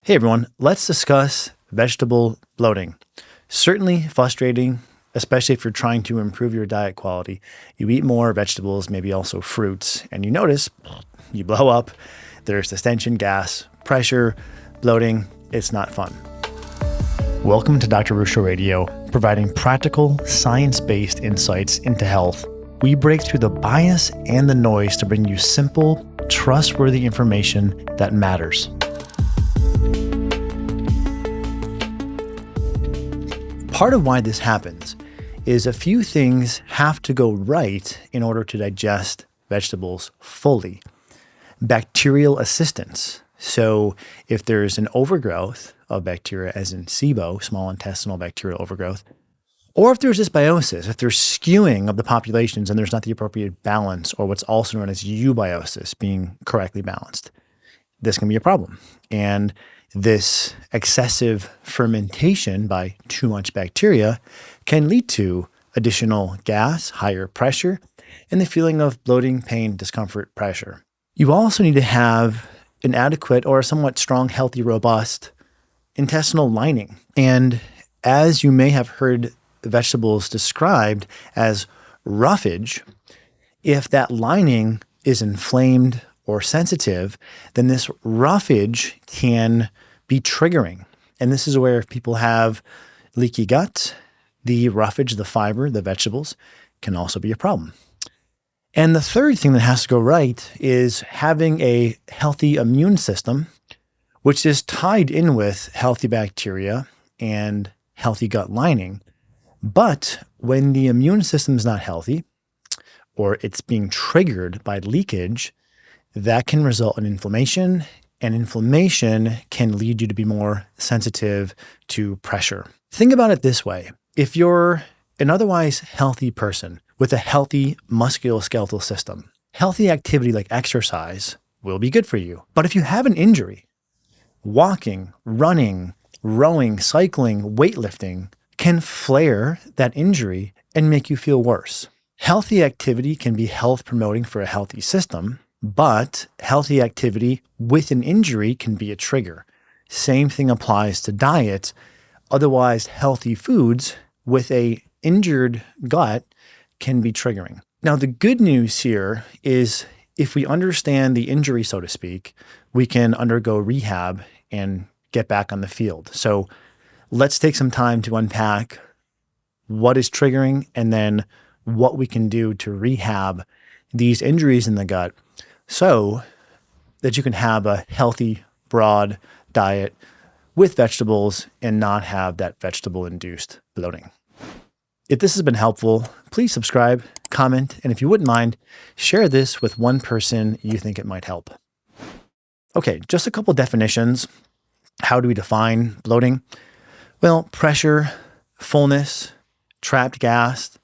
Hey everyone, let's discuss vegetable bloating. Certainly frustrating, especially if you're trying to improve your diet quality. You eat more vegetables, maybe also fruits, and you notice you blow up. There's distension, gas, pressure, bloating. It's not fun. Welcome to Dr. Ruscio Radio, providing practical, science-based insights into health. We break through the bias and the noise to bring you simple, trustworthy information that matters. Part of why this happens is a few things have to go right in order to digest vegetables fully. Bacterial assistance. So if there's an overgrowth of bacteria, as in SIBO, small intestinal bacterial overgrowth, or if there's dysbiosis, if there's skewing of the populations and there's not the appropriate balance, or what's also known as eubiosis, being correctly balanced, this can be a problem. And this excessive fermentation by too much bacteria can lead to additional gas, higher pressure, and the feeling of bloating, pain, discomfort, pressure. You also need to have an adequate or somewhat strong, healthy, robust intestinal lining. And as you may have heard vegetables described as roughage, if that lining is inflamed or sensitive, then this roughage can be triggering. And this is where if people have leaky gut, the roughage, the fiber, the vegetables can also be a problem. And the third thing that has to go right is having a healthy immune system, which is tied in with healthy bacteria and healthy gut lining. But when the immune system is not healthy, or it's being triggered by leakage, that can result in inflammation, and inflammation can lead you to be more sensitive to pressure. Think about it this way. If you're an otherwise healthy person with a healthy musculoskeletal system, healthy activity like exercise will be good for you. But if you have an injury, walking, running, rowing, cycling, weightlifting can flare that injury and make you feel worse. Healthy activity can be health promoting for a healthy system, but healthy activity with an injury can be a trigger. Same thing applies to diet. Otherwise, healthy foods with a injured gut can be triggering. Now, the good news here is if we understand the injury, so to speak, we can undergo rehab and get back on the field. So let's take some time to unpack what is triggering and then what we can do to rehab these injuries in the gut so that you can have a healthy, broad diet with vegetables and not have that vegetable-induced bloating. If this has been helpful, please subscribe, comment, and if you wouldn't mind, share this with one person you think it might help. Okay, just a couple definitions. How do we define bloating? Well, pressure, fullness, trapped gas,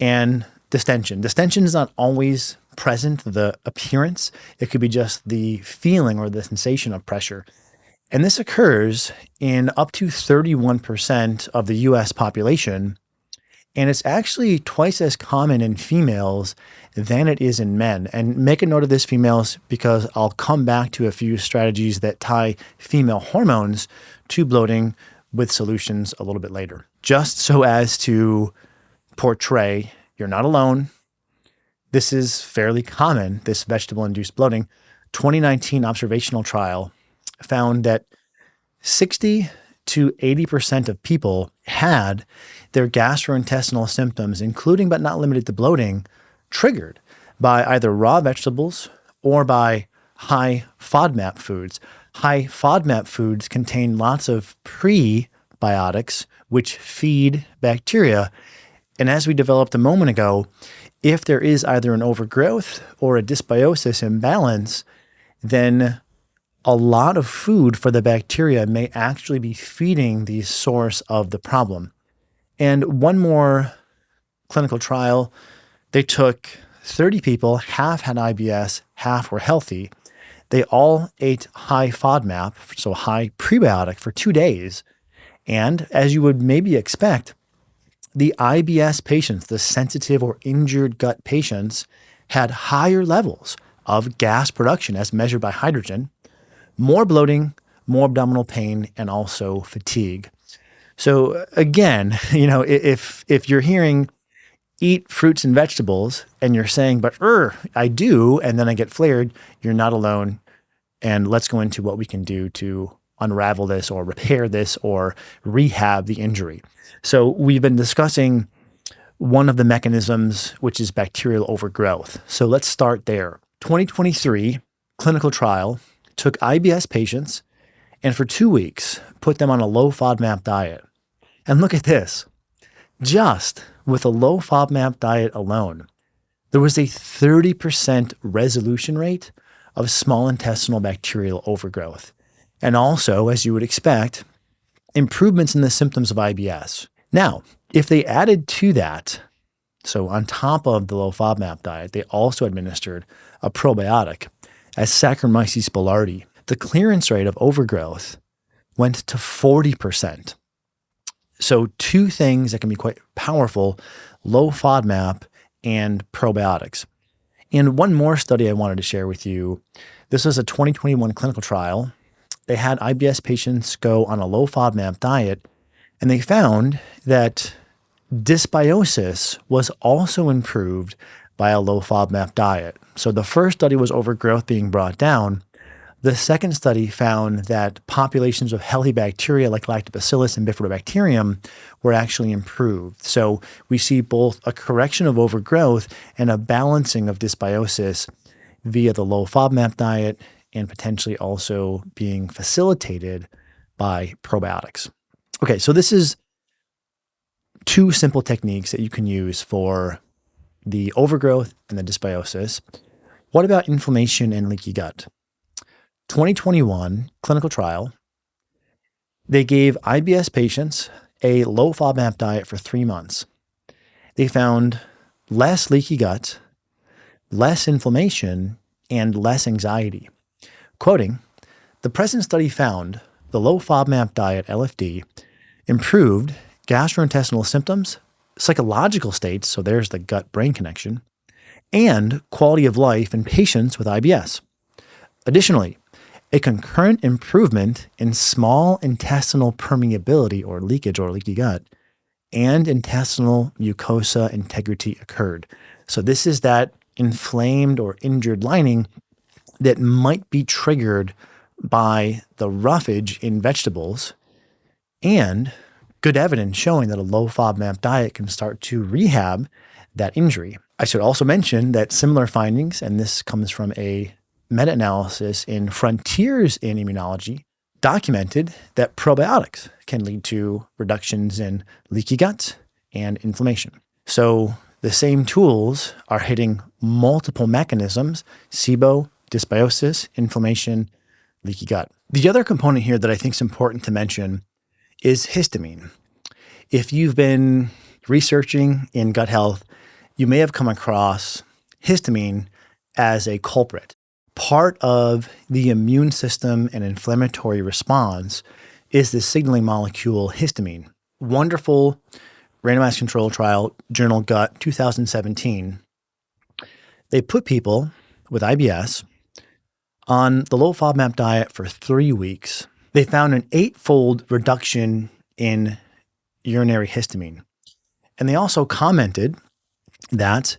and distension. Distension is not always present, the appearance. It could be just the feeling or the sensation of pressure. And this occurs in up to 31% of the US population. And it's actually twice as common in females than it is in men. And make a note of this, females, because I'll come back to a few strategies that tie female hormones to bloating with solutions a little bit later. Just so as to portray you're not alone. This is fairly common, this vegetable-induced bloating. 2019 observational trial found that 60 to 80% of people had their gastrointestinal symptoms, including but not limited to bloating, triggered by either raw vegetables or by high FODMAP foods. High FODMAP foods contain lots of prebiotics, which feed bacteria. And as we developed a moment ago, if there is either an overgrowth or a dysbiosis imbalance, then a lot of food for the bacteria may actually be feeding the source of the problem. And one more clinical trial, they took 30 people, half had IBS, half were healthy. They all ate high FODMAP, so high prebiotic, for 2 days. And as you would maybe expect, the IBS patients, the sensitive or injured gut patients, had higher levels of gas production as measured by hydrogen, more bloating, more abdominal pain, and also fatigue. So again, if you're hearing eat fruits and vegetables and you're saying, but I do, and then I get flared, you're not alone. And let's go into what we can do to unravel this or repair this or rehab the injury. So we've been discussing one of the mechanisms, which is bacterial overgrowth. So let's start there. 2023 clinical trial took IBS patients and for 2 weeks put them on a low FODMAP diet. And look at this. Just with a low FODMAP diet alone, there was a 30% resolution rate of small intestinal bacterial overgrowth. And also, as you would expect, improvements in the symptoms of IBS. Now, if they added to that, so on top of the low FODMAP diet, they also administered a probiotic as Saccharomyces boulardii, the clearance rate of overgrowth went to 40%. So two things that can be quite powerful, low FODMAP and probiotics. And one more study I wanted to share with you. This was a 2021 clinical trial. They had IBS patients go on a low FODMAP diet, and they found that dysbiosis was also improved by a low FODMAP diet. So the first study was overgrowth being brought down. The second study found that populations of healthy bacteria like lactobacillus and bifidobacterium were actually improved. So we see both a correction of overgrowth and a balancing of dysbiosis via the low FODMAP diet and potentially also being facilitated by probiotics. Okay, so this is two simple techniques that you can use for the overgrowth and the dysbiosis. What about inflammation and leaky gut? 2021 clinical trial, they gave IBS patients a low FODMAP diet for 3 months. They found less leaky gut, less inflammation, and less anxiety. Quoting, the present study found the low FODMAP diet, LFD, improved gastrointestinal symptoms, psychological states, so there's the gut-brain connection, and quality of life in patients with IBS. Additionally, a concurrent improvement in small intestinal permeability or leakage or leaky gut and intestinal mucosa integrity occurred. So this is that inflamed or injured lining that might be triggered by the roughage in vegetables, and good evidence showing that a low FODMAP diet can start to rehab that injury. I should also mention that similar findings, and this comes from a meta-analysis in Frontiers in Immunology, documented that probiotics can lead to reductions in leaky gut and inflammation. So the same tools are hitting multiple mechanisms: SIBO, dysbiosis, inflammation, leaky gut. The other component here that I think is important to mention is histamine. If you've been researching in gut health, you may have come across histamine as a culprit. Part of the immune system and inflammatory response is the signaling molecule histamine. Wonderful randomized control trial, Journal Gut, 2017. They put people with IBS on the low FODMAP diet for 3 weeks. They found an 8-fold reduction in urinary histamine. And they also commented that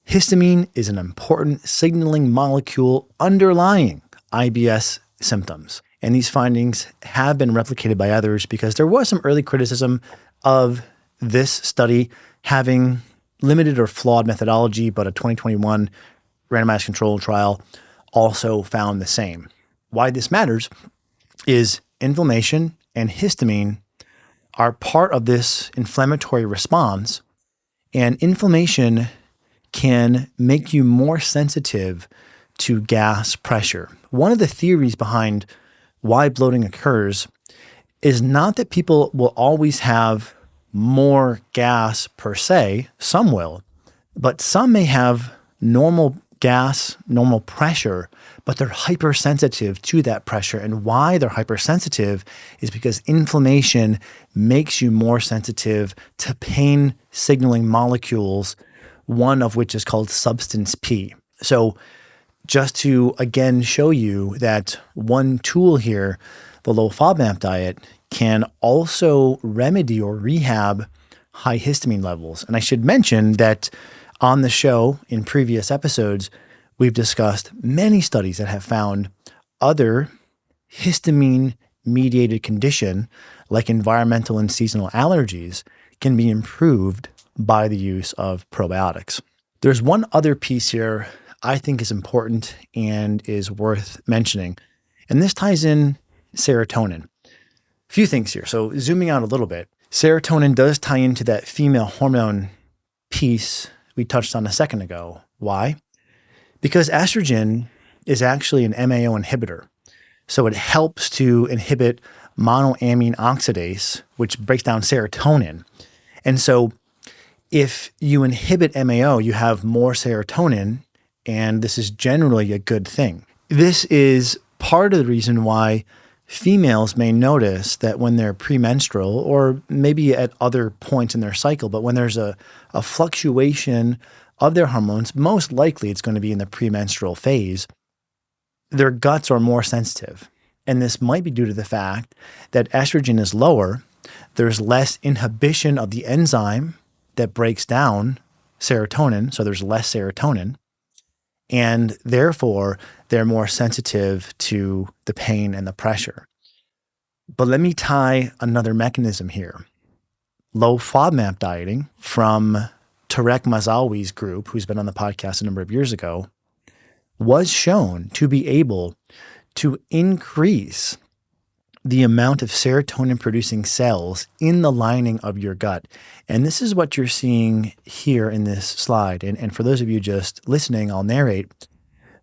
histamine is an important signaling molecule underlying IBS symptoms. And these findings have been replicated by others because there was some early criticism of this study having limited or flawed methodology, but a 2021 randomized controlled trial also found the same. Why this matters is inflammation and histamine are part of this inflammatory response, and inflammation can make you more sensitive to gas pressure. One of the theories behind why bloating occurs is not that people will always have more gas per se, some will, but some may have normal gas, normal pressure, but they're hypersensitive to that pressure. And why they're hypersensitive is because inflammation makes you more sensitive to pain signaling molecules, one of which is called substance P. So just to again show you that one tool here, the low FODMAP diet can also remedy or rehab high histamine levels. And I should mention that on the show in previous episodes, we've discussed many studies that have found other histamine-mediated condition like environmental and seasonal allergies can be improved by the use of probiotics. There's one other piece here I think is important and is worth mentioning, and this ties in serotonin. A few things here. So zooming out a little bit, serotonin does tie into that female hormone piece we touched on a second ago. Why? Because estrogen is actually an MAO inhibitor. So it helps to inhibit monoamine oxidase, which breaks down serotonin. And so if you inhibit MAO, you have more serotonin, and this is generally a good thing. This is part of the reason why females may notice that when they're premenstrual, or maybe at other points in their cycle, but when there's a fluctuation of their hormones, most likely it's going to be in the premenstrual phase, their guts are more sensitive. And this might be due to the fact that estrogen is lower, there's less inhibition of the enzyme that breaks down serotonin, so there's less serotonin, and therefore they're more sensitive to the pain and the pressure. But let me tie another mechanism here. Low FODMAP dieting from Tarek Mazawi's group, who's been on the podcast a number of years ago, was shown to be able to increase the amount of serotonin-producing cells in the lining of your gut. And this is what you're seeing here in this slide. And for those of you just listening, I'll narrate.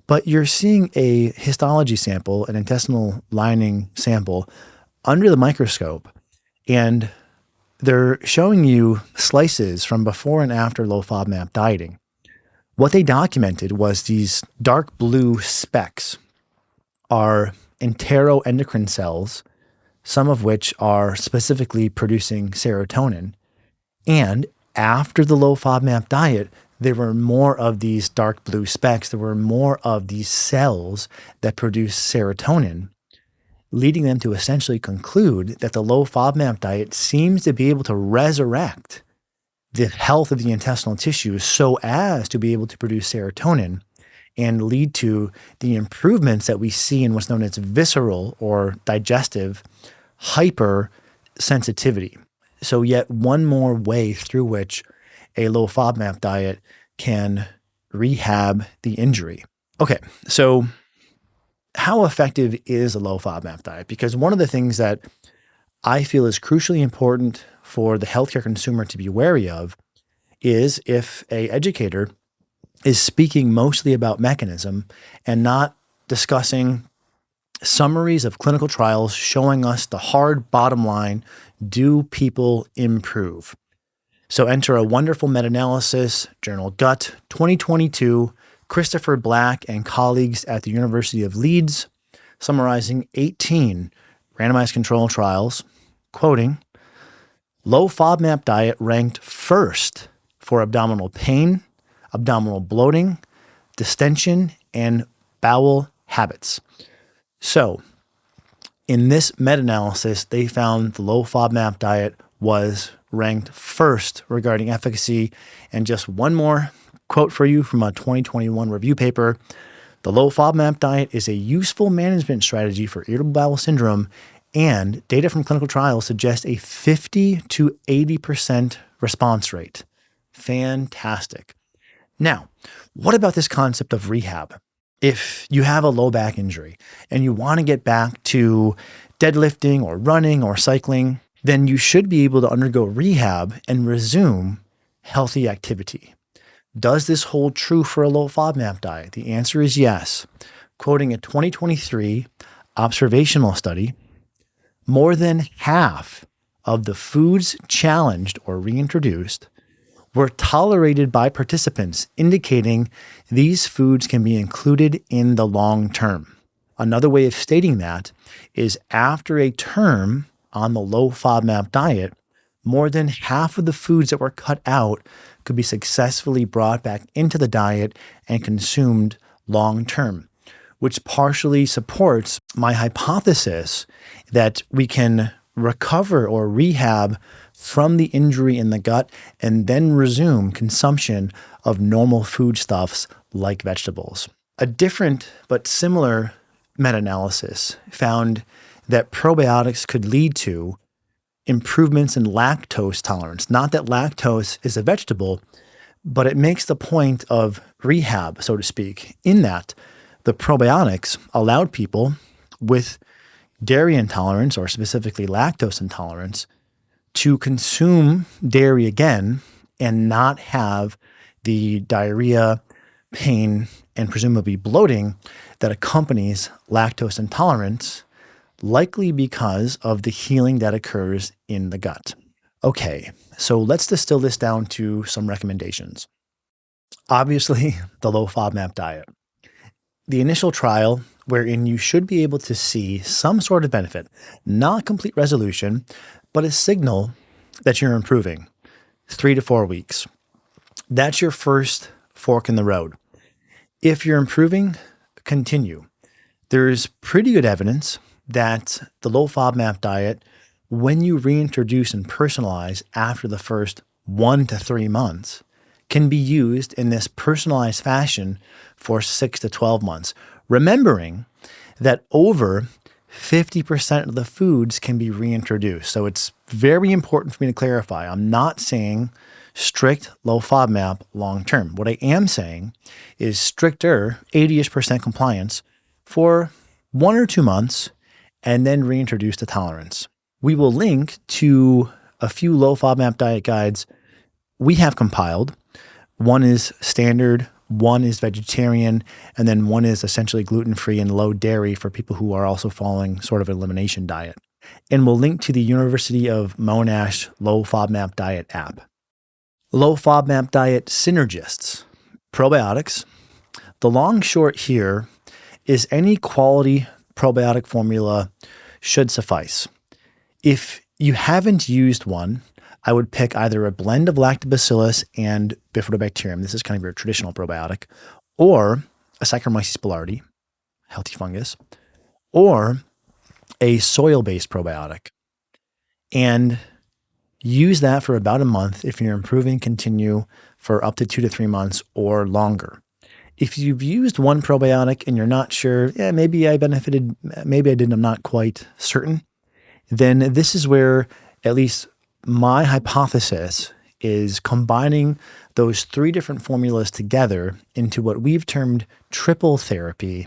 But you're seeing a histology sample, an intestinal lining sample, under the microscope. And they're showing you slices from before and after low FODMAP dieting. What they documented was these dark blue specks are enteroendocrine cells, some of which are specifically producing serotonin. And after the low FODMAP diet, there were more of these dark blue specks. There were more of these cells that produce serotonin, leading them to essentially conclude that the low FODMAP diet seems to be able to resurrect the health of the intestinal tissues so as to be able to produce serotonin and lead to the improvements that we see in what's known as visceral or digestive hypersensitivity. So yet one more way through which a low FODMAP diet can rehab the injury. Okay, so how effective is a low FODMAP diet? Because one of the things that I feel is crucially important for the healthcare consumer to be wary of is if an educator is speaking mostly about mechanism and not discussing summaries of clinical trials showing us the hard bottom line, do people improve? So enter a wonderful meta-analysis, Journal Gut 2022, Christopher Black and colleagues at the University of Leeds, summarizing 18 randomized control trials, quoting, low FODMAP diet ranked first for abdominal pain, abdominal bloating, distension, and bowel habits. So in this meta-analysis, they found the low FODMAP diet was ranked first regarding efficacy. And just one more quote for you from a 2021 review paper. The low FODMAP diet is a useful management strategy for irritable bowel syndrome, and data from clinical trials suggest a 50 to 80% response rate. Fantastic. Now, what about this concept of rehab? If you have a low back injury and you want to get back to deadlifting or running or cycling, then you should be able to undergo rehab and resume healthy activity. Does this hold true for a low FODMAP diet? The answer is yes. Quoting a 2023 observational study, more than half of the foods challenged or reintroduced were tolerated by participants, indicating these foods can be included in the long term. Another way of stating that is after a term on the low FODMAP diet, more than half of the foods that were cut out could be successfully brought back into the diet and consumed long term, which partially supports my hypothesis that we can recover or rehab from the injury in the gut and then resume consumption of normal foodstuffs like vegetables. A different but similar meta-analysis found that probiotics could lead to improvements in lactose tolerance. Not that lactose is a vegetable, but it makes the point of rehab, so to speak, in that the probiotics allowed people with dairy intolerance, or specifically lactose intolerance, to consume dairy again and not have the diarrhea, pain, and presumably bloating that accompanies lactose intolerance, likely because of the healing that occurs in the gut. Okay, so let's distill this down to some recommendations. Obviously, the low FODMAP diet. The initial trial, wherein you should be able to see some sort of benefit, not complete resolution, but a signal that you're improving, 3 to 4 weeks. That's your first fork in the road. If you're improving, continue. There's pretty good evidence that the low FODMAP diet, when you reintroduce and personalize after the first 1 to 3 months, can be used in this personalized fashion for 6 to 12 months. Remembering that over 50% of the foods can be reintroduced. So it's very important for me to clarify. I'm not saying strict low FODMAP long term. What I am saying is stricter 80-ish% compliance for 1 or 2 months and then reintroduce the tolerance. We will link to a few low FODMAP diet guides we have compiled. One is standard, one is vegetarian, and then one is essentially gluten-free and low dairy for people who are also following sort of an elimination diet. And we'll link to the University of Monash low FODMAP diet app. Low FODMAP diet synergists, probiotics. The long short here is any quality probiotic formula should suffice. If you haven't used one, I would pick either a blend of lactobacillus and bifidobacterium. This is kind of your traditional probiotic, or a Saccharomyces boulardii, healthy fungus, or a soil-based probiotic. And use that for about a month. If you're improving, continue for up to 2 to 3 months or longer. If you've used one probiotic and you're not sure, maybe I benefited, maybe I didn't, I'm not quite certain, then this is where at least my hypothesis is combining those 3 different formulas together into what we've termed triple therapy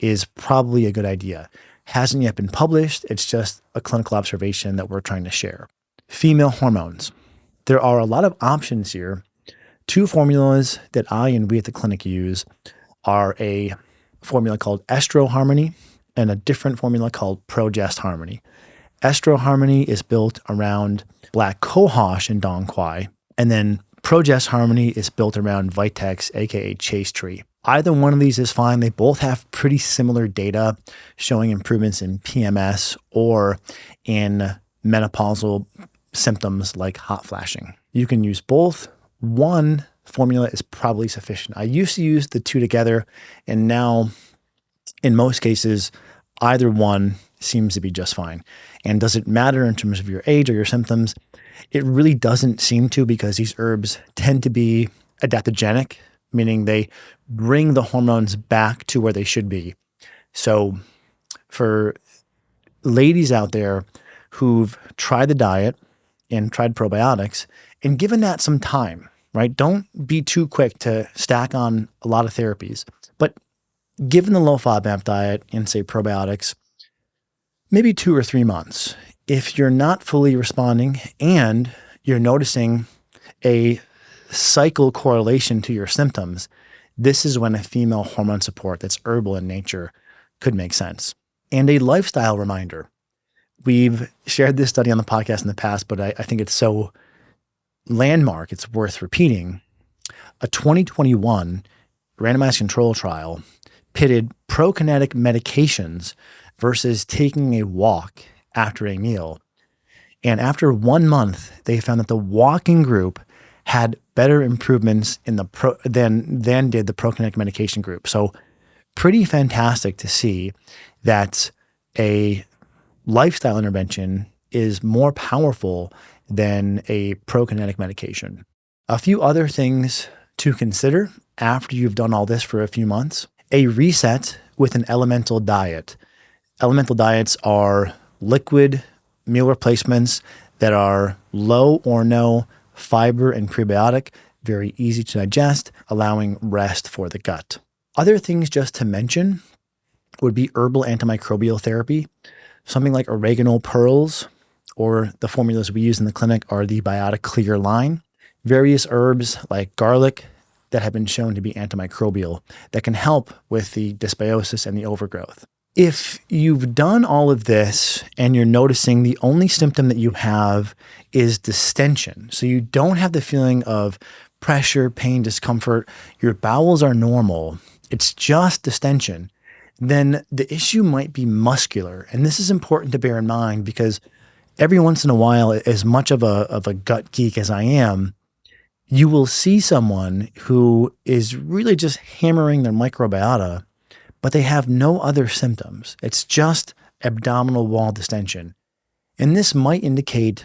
is probably a good idea. Hasn't yet been published. It's just a clinical observation that we're trying to share. Female hormones. There are a lot of options here. 2 formulas that I and we at the clinic use are a formula called Estro Harmony and a different formula called Progest Harmony. Estro Harmony is built around black cohosh and dong quai, and then Progest Harmony is built around Vitex, aka Chase Tree. Either one of these is fine. They both have pretty similar data showing improvements in PMS or in menopausal symptoms like hot flashing. You can use both. One formula is probably sufficient. I used to use the 2 together, and now in most cases, either one seems to be just fine. And does it matter in terms of your age or your symptoms? It really doesn't seem to, because these herbs tend to be adaptogenic, meaning they bring the hormones back to where they should be. So for ladies out there who've tried the diet and tried probiotics and given that some time, right? Don't be too quick to stack on a lot of therapies. But given the low FODMAP diet and say probiotics, maybe 2 or 3 months. If you're not fully responding and you're noticing a cycle correlation to your symptoms, this is when a female hormone support that's herbal in nature could make sense. And a lifestyle reminder. We've shared this study on the podcast in the past, but I think it's so landmark, it's worth repeating. A 2021 randomized control trial pitted prokinetic medications versus taking a walk after a meal. And after 1 month, they found that the walking group had better improvements in the than did the prokinetic medication group. So pretty fantastic to see that a lifestyle intervention is more powerful than a prokinetic medication. A few other things to consider after you've done all this for a few months: a reset with an elemental diet. Elemental diets are liquid meal replacements that are low or no fiber and prebiotic, very easy to digest, allowing rest for the gut. Other things just to mention would be herbal antimicrobial therapy. Something like oregano pearls, or the formulas we use in the clinic are the Biotic Clear line. Various herbs like garlic that have been shown to be antimicrobial that can help with the dysbiosis and the overgrowth. If you've done all of this and you're noticing the only symptom that you have is distension, so you don't have the feeling of pressure, pain, discomfort, your bowels are normal, it's just distension, then the issue might be muscular. And this is important to bear in mind because every once in a while, as much of a gut geek as I am, you will see someone who is really just hammering their microbiota, but they have no other symptoms. It's just abdominal wall distension. And this might indicate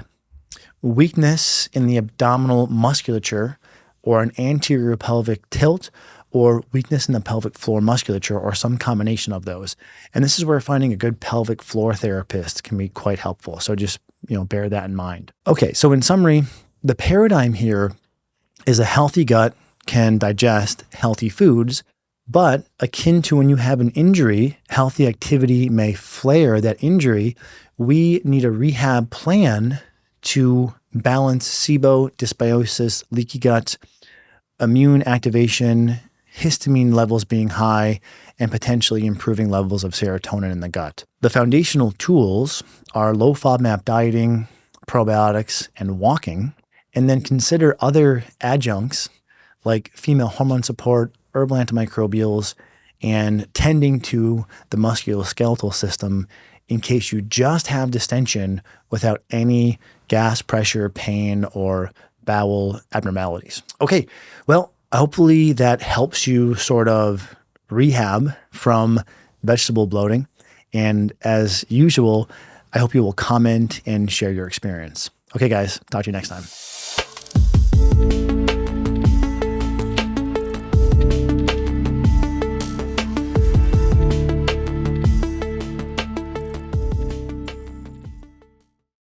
weakness in the abdominal musculature, or an anterior pelvic tilt, or weakness in the pelvic floor musculature, or some combination of those. And this is where finding a good pelvic floor therapist can be quite helpful. So just, bear that in mind. Okay, so in summary, the paradigm here is a healthy gut can digest healthy foods, but akin to when you have an injury, healthy activity may flare that injury. We need a rehab plan to balance SIBO, dysbiosis, leaky gut, immune activation, histamine levels being high, and potentially improving levels of serotonin in the gut. The foundational tools are low FODMAP dieting, probiotics, and walking, and then consider other adjuncts like female hormone support, herbal antimicrobials, and tending to the musculoskeletal system in case you just have distension without any gas, pressure, pain, or bowel abnormalities. Okay, well, hopefully that helps you sort of rehab from vegetable bloating. And as usual, I hope you will comment and share your experience. Okay, guys, talk to you next time.